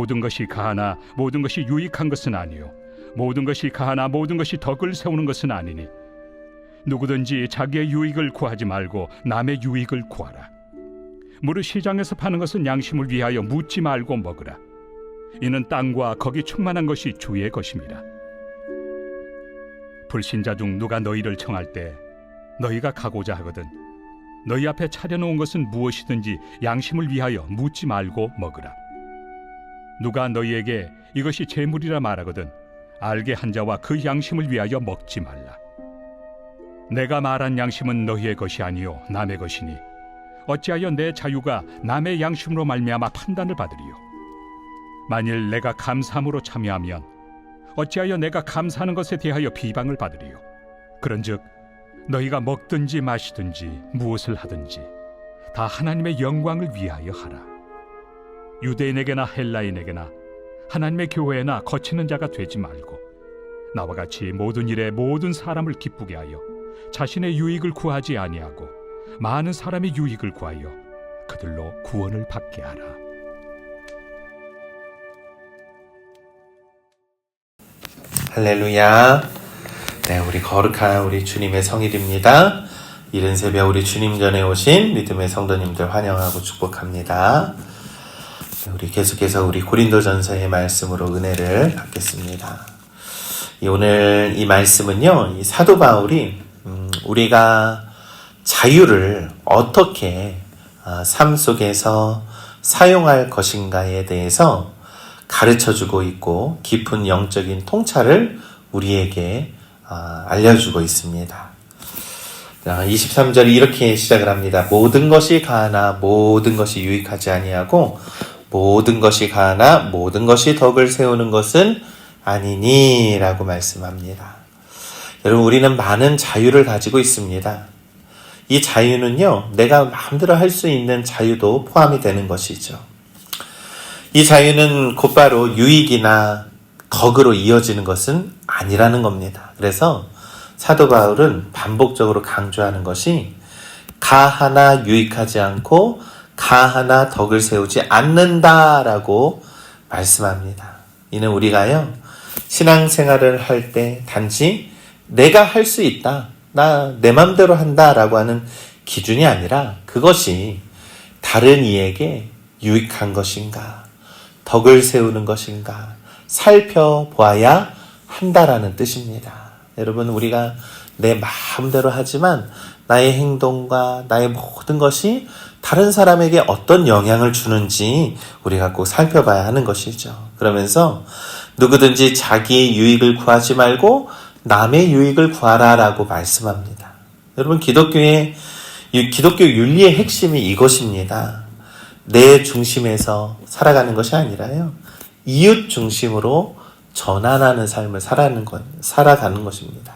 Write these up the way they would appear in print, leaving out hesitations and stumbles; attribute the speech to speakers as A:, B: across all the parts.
A: 모든 것이 가하나 모든 것이 유익한 것은 아니요 모든 것이 가하나 모든 것이 덕을 세우는 것은 아니니 누구든지 자기의 유익을 구하지 말고 남의 유익을 구하라. 무릇 시장에서 파는 것은 양심을 위하여 묻지 말고 먹으라. 이는 땅과 거기 충만한 것이 주의 것입니다. 불신자 중 누가 너희를 청할 때 너희가 가고자 하거든 너희 앞에 차려놓은 것은 무엇이든지 양심을 위하여 묻지 말고 먹으라. 누가 너희에게 이것이 재물이라 말하거든 알게 한 자와 그 양심을 위하여 먹지 말라. 내가 말한 양심은 너희의 것이 아니요 남의 것이니 어찌하여 내 자유가 남의 양심으로 말미암아 판단을 받으리요. 만일 내가 감사함으로 참여하면 어찌하여 내가 감사하는 것에 대하여 비방을 받으리요. 그런즉 너희가 먹든지 마시든지 무엇을 하든지 다 하나님의 영광을 위하여 하라. 유대인에게나 헬라인에게나 하나님의 교회나 거치는 자가 되지 말고 나와 같이 모든 일에 모든 사람을 기쁘게 하여 자신의 유익을 구하지 아니하고 많은 사람의 유익을 구하여 그들로 구원을 받게 하라.
B: 할렐루야. 네, 우리 거룩한 우리 주님의 성일입니다. 이른 새벽 우리 주님 전에 오신 믿음의 성도님들 환영하고 축복합니다. 우리 계속해서 우리 고린도전서의 말씀으로 은혜를 받겠습니다. 오늘 이 말씀은요, 이 사도 바울이 우리가 자유를 어떻게 삶 속에서 사용할 것인가에 대해서 가르쳐주고 있고 깊은 영적인 통찰을 우리에게 알려주고 있습니다. 23절이 이렇게 시작을 합니다. 모든 것이 가하나 모든 것이 유익하지 아니하고 모든 것이 가하나 모든 것이 덕을 세우는 것은 아니니 라고 말씀합니다. 여러분, 우리는 많은 자유를 가지고 있습니다. 이 자유는요, 내가 마음대로 할 수 있는 자유도 포함이 되는 것이죠. 이 자유는 곧바로 유익이나 덕으로 이어지는 것은 아니라는 겁니다. 그래서 사도 바울은 반복적으로 강조하는 것이 가하나 유익하지 않고 가하나 덕을 세우지 않는다라고 말씀합니다. 이는 우리가요, 신앙생활을 할 때 단지 내가 할 수 있다, 나 내 맘대로 한다라고 하는 기준이 아니라 그것이 다른 이에게 유익한 것인가, 덕을 세우는 것인가 살펴보아야 한다라는 뜻입니다. 여러분, 우리가 내 마음대로 하지만 나의 행동과 나의 모든 것이 다른 사람에게 어떤 영향을 주는지 우리가 꼭 살펴봐야 하는 것이죠. 그러면서 누구든지 자기의 유익을 구하지 말고 남의 유익을 구하라라고 말씀합니다. 여러분, 기독교 윤리의 핵심이 이것입니다. 내 중심에서 살아가는 것이 아니라요, 이웃 중심으로 전환하는 삶을 살아가는 것입니다.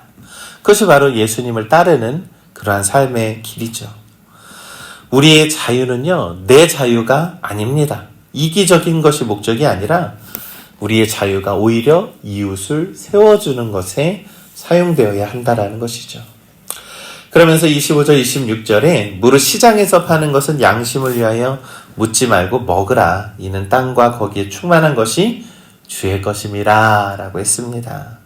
B: 그것이 바로 예수님을 따르는 그러한 삶의 길이죠. 우리의 자유는요, 내 자유가 아닙니다. 이기적인 것이 목적이 아니라 우리의 자유가 오히려 이웃을 세워주는 것에 사용되어야 한다라는 것이죠. 그러면서 25절, 26절에 무릇 시장에서 파는 것은 양심을 위하여 묻지 말고 먹으라. 이는 땅과 거기에 충만한 것이 주의 것임이라 라고 했습니다.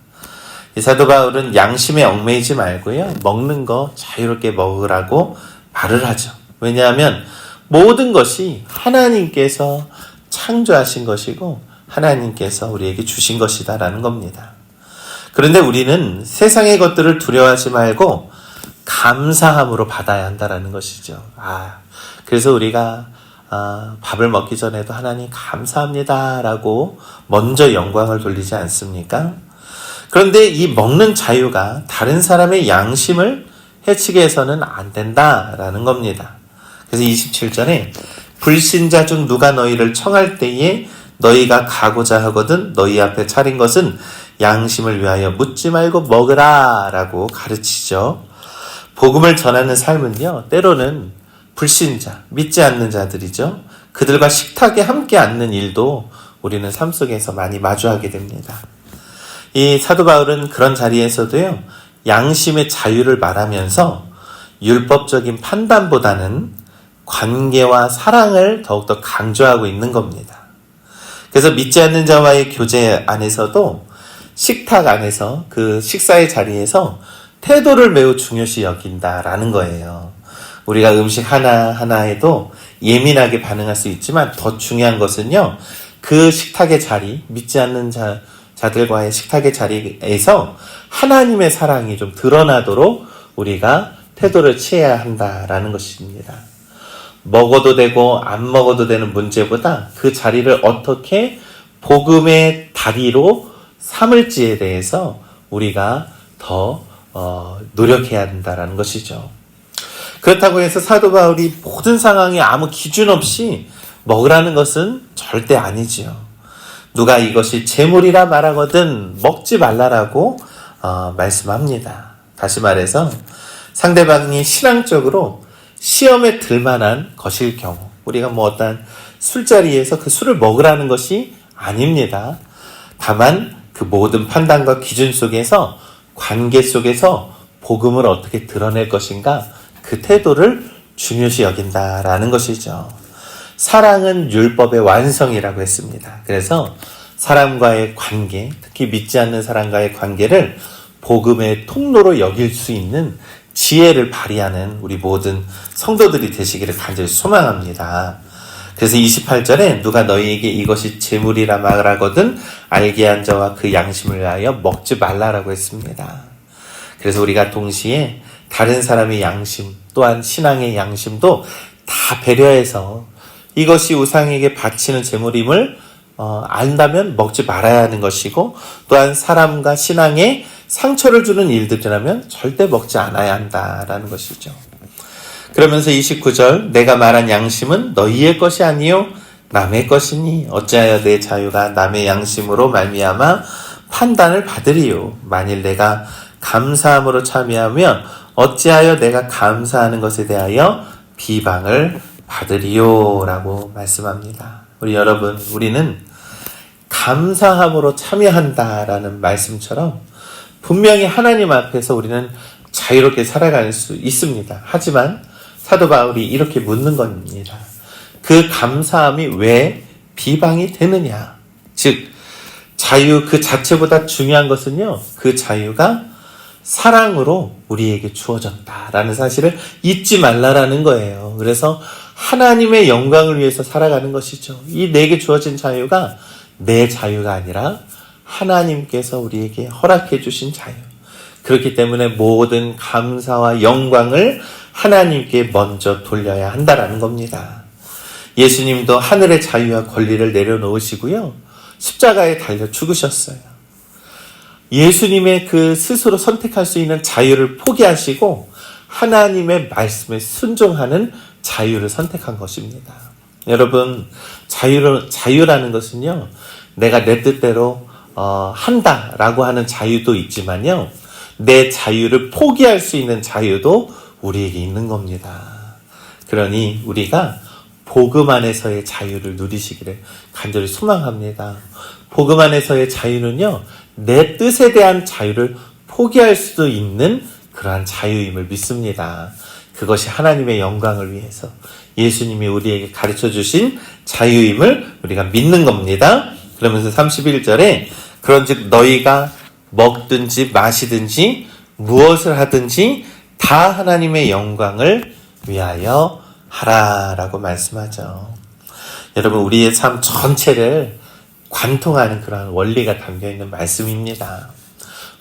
B: 이 사도 바울은 양심에 얽매이지 말고요, 먹는 거 자유롭게 먹으라고 말을 하죠. 왜냐하면 모든 것이 하나님께서 창조하신 것이고 하나님께서 우리에게 주신 것이다라는 겁니다. 그런데 우리는 세상의 것들을 두려워하지 말고 감사함으로 받아야 한다라는 것이죠. 그래서 우리가 밥을 먹기 전에도 하나님 감사합니다 라고 먼저 영광을 돌리지 않습니까? 그런데 이 먹는 자유가 다른 사람의 양심을 해치게 해서는 안 된다라는 겁니다. 그래서 27절에 불신자 중 누가 너희를 청할 때에 너희가 가고자 하거든 너희 앞에 차린 것은 양심을 위하여 묻지 말고 먹으라 라고 가르치죠. 복음을 전하는 삶은요, 때로는 불신자, 믿지 않는 자들이죠. 그들과 식탁에 함께 앉는 일도 우리는 삶 속에서 많이 마주하게 됩니다. 이 사도 바울은 그런 자리에서도요, 양심의 자유를 말하면서 율법적인 판단보다는 관계와 사랑을 더욱더 강조하고 있는 겁니다. 그래서 믿지 않는 자와의 교제 안에서도 식탁 안에서 그 식사의 자리에서 태도를 매우 중요시 여긴다라는 거예요. 우리가 음식 하나하나에도 예민하게 반응할 수 있지만 더 중요한 것은요, 그 식탁의 자리, 믿지 않는 자들과의 식탁의 자리에서 하나님의 사랑이 좀 드러나도록 우리가 태도를 취해야 한다라는 것입니다. 먹어도 되고 안 먹어도 되는 문제보다 그 자리를 어떻게 복음의 다리로 삼을지에 대해서 우리가 더 노력해야 한다라는 것이죠. 그렇다고 해서 사도 바울이 모든 상황에 아무 기준 없이 먹으라는 것은 절대 아니지요. 누가 이것이 재물이라 말하거든 먹지 말라라고 말씀합니다. 다시 말해서 상대방이 신앙적으로 시험에 들만한 것일 경우, 우리가 뭐 어떤 술자리에서 그 술을 먹으라는 것이 아닙니다. 다만 그 모든 판단과 기준 속에서, 관계 속에서 복음을 어떻게 드러낼 것인가, 그 태도를 중요시 여긴다라는 것이죠. 사랑은 율법의 완성이라고 했습니다. 그래서 사람과의 관계, 특히 믿지 않는 사람과의 관계를 복음의 통로로 여길 수 있는 지혜를 발휘하는 우리 모든 성도들이 되시기를 간절히 소망합니다. 그래서 28절에 누가 너희에게 이것이 재물이라 말하거든 알게 한 자와 그 양심을 위하여 먹지 말라라고 했습니다. 그래서 우리가 동시에 다른 사람의 양심, 또한 신앙의 양심도 다 배려해서 이것이 우상에게 바치는 재물임을 안다면 먹지 말아야 하는 것이고, 또한 사람과 신앙에 상처를 주는 일들이라면 절대 먹지 않아야 한다라는 것이죠. 그러면서 29절, 내가 말한 양심은 너희의 것이 아니요 남의 것이니 어찌하여 내 자유가 남의 양심으로 말미암아 판단을 받으리요. 만일 내가 감사함으로 참여하면 어찌하여 내가 감사하는 것에 대하여 비방을 받으리요 라고 말씀합니다. 우리 여러분, 우리는 감사함으로 참여한다라는 말씀처럼 분명히 하나님 앞에서 우리는 자유롭게 살아갈 수 있습니다. 하지만 사도 바울이 이렇게 묻는 겁니다. 그 감사함이 왜 비방이 되느냐? 즉, 자유 그 자체보다 중요한 것은요, 그 자유가 사랑으로 우리에게 주어졌다라는 사실을 잊지 말라라는 거예요. 그래서 하나님의 영광을 위해서 살아가는 것이죠. 이 내게 주어진 자유가 내 자유가 아니라 하나님께서 우리에게 허락해 주신 자유. 그렇기 때문에 모든 감사와 영광을 하나님께 먼저 돌려야 한다라는 겁니다. 예수님도 하늘의 자유와 권리를 내려놓으시고요, 십자가에 달려 죽으셨어요. 예수님의 그 스스로 선택할 수 있는 자유를 포기하시고 하나님의 말씀에 순종하는 자유를 선택한 것입니다. 여러분, 자유라는 것은요, 내가 내 뜻대로 한다라고 하는 자유도 있지만요, 내 자유를 포기할 수 있는 자유도 우리에게 있는 겁니다. 그러니 우리가 복음 안에서의 자유를 누리시기를 간절히 소망합니다. 복음 안에서의 자유는요, 내 뜻에 대한 자유를 포기할 수도 있는 그러한 자유임을 믿습니다. 그것이 하나님의 영광을 위해서 예수님이 우리에게 가르쳐 주신 자유임을 우리가 믿는 겁니다. 그러면서 31절에 그런즉 너희가 먹든지 마시든지 무엇을 하든지 다 하나님의 영광을 위하여 하라라고 말씀하죠. 여러분, 우리의 삶 전체를 관통하는 그런 원리가 담겨있는 말씀입니다.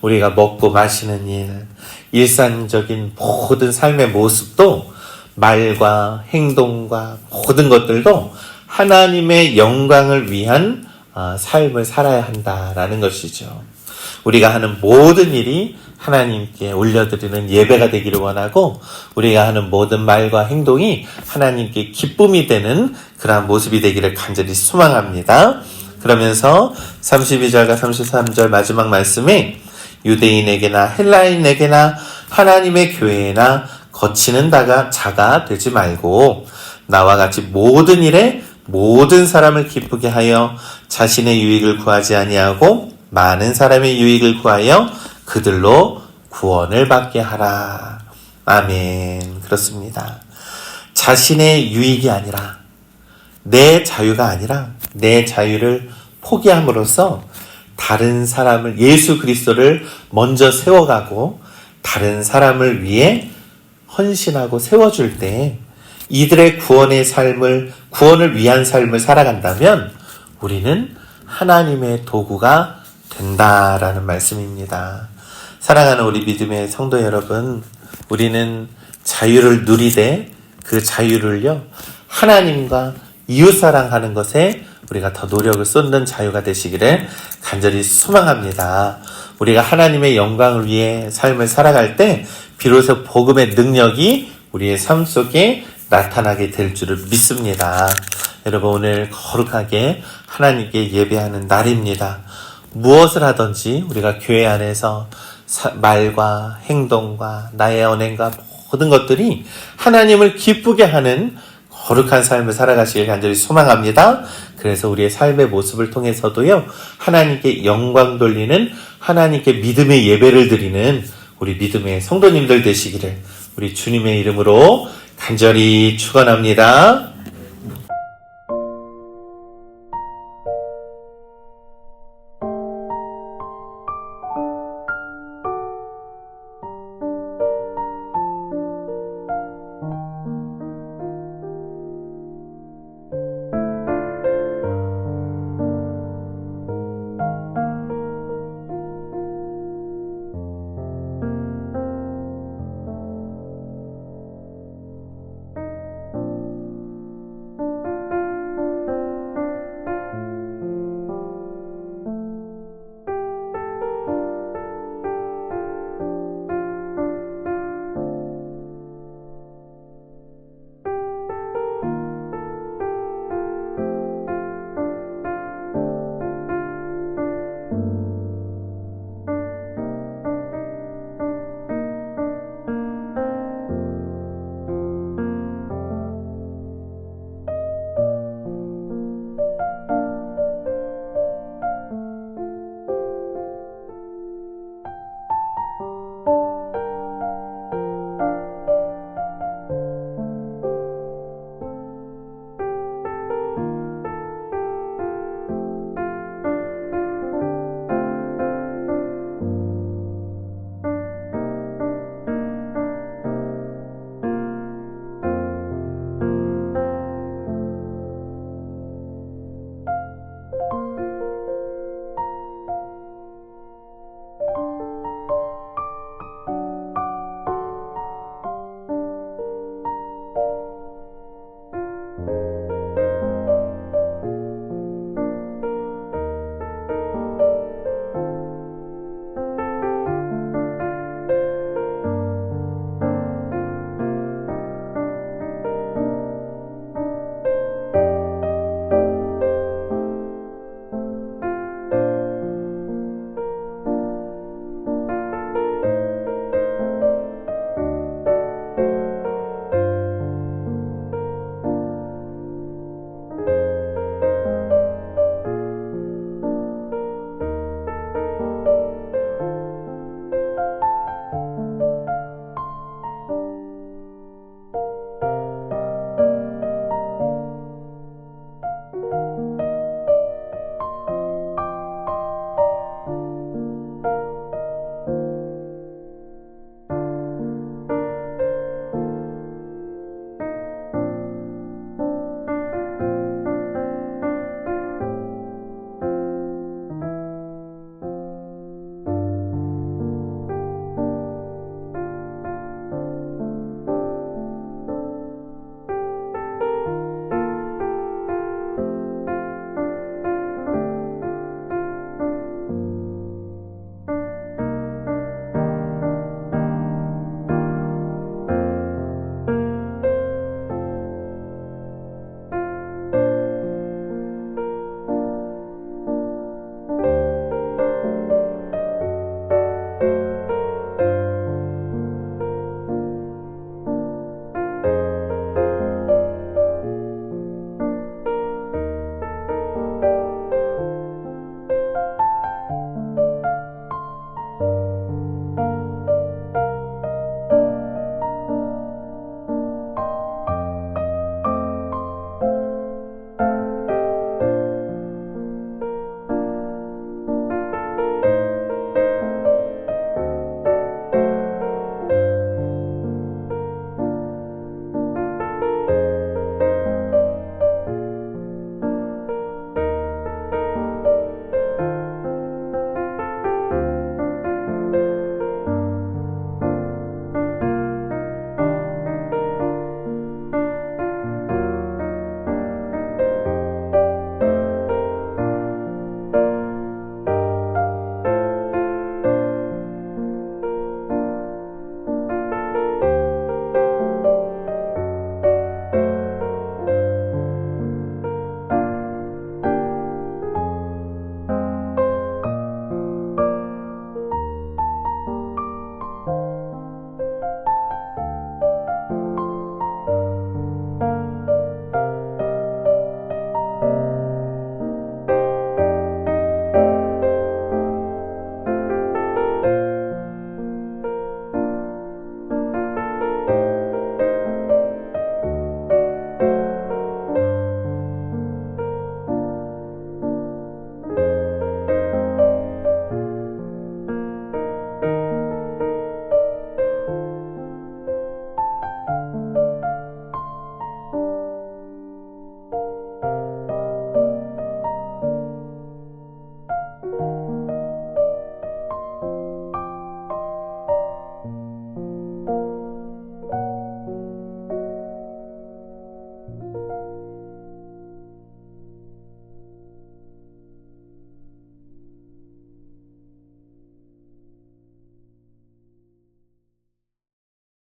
B: 우리가 먹고 마시는 일, 일상적인 모든 삶의 모습도, 말과 행동과 모든 것들도 하나님의 영광을 위한 삶을 살아야 한다라는 것이죠. 우리가 하는 모든 일이 하나님께 올려드리는 예배가 되기를 원하고, 우리가 하는 모든 말과 행동이 하나님께 기쁨이 되는 그러한 모습이 되기를 간절히 소망합니다. 그러면서 32절과 33절 마지막 말씀에 유대인에게나 헬라인에게나 하나님의 교회나 거치는 자가 되지 말고 나와 같이 모든 일에 모든 사람을 기쁘게 하여 자신의 유익을 구하지 아니하고 많은 사람의 유익을 구하여 그들로 구원을 받게 하라. 아멘. 그렇습니다. 자신의 유익이 아니라, 내 자유가 아니라 내 자유를 포기함으로써 다른 사람을, 예수 그리스도를 먼저 세워가고 다른 사람을 위해 헌신하고 세워줄 때 이들의 구원을 위한 삶을 살아간다면 우리는 하나님의 도구가 된다라는 말씀입니다. 사랑하는 우리 믿음의 성도 여러분, 우리는 자유를 누리되 그 자유를요, 하나님과 이웃사랑하는 것에 우리가 더 노력을 쏟는 자유가 되시기를 간절히 소망합니다. 우리가 하나님의 영광을 위해 삶을 살아갈 때 비로소 복음의 능력이 우리의 삶 속에 나타나게 될 줄을 믿습니다. 여러분, 오늘 거룩하게 하나님께 예배하는 날입니다. 무엇을 하든지 우리가 교회 안에서 말과 행동과 나의 언행과 모든 것들이 하나님을 기쁘게 하는 거룩한 삶을 살아가시길 간절히 소망합니다. 그래서 우리의 삶의 모습을 통해서도요, 하나님께 영광 돌리는, 하나님께 믿음의 예배를 드리는 우리 믿음의 성도님들 되시기를 우리 주님의 이름으로 간절히 축원합니다.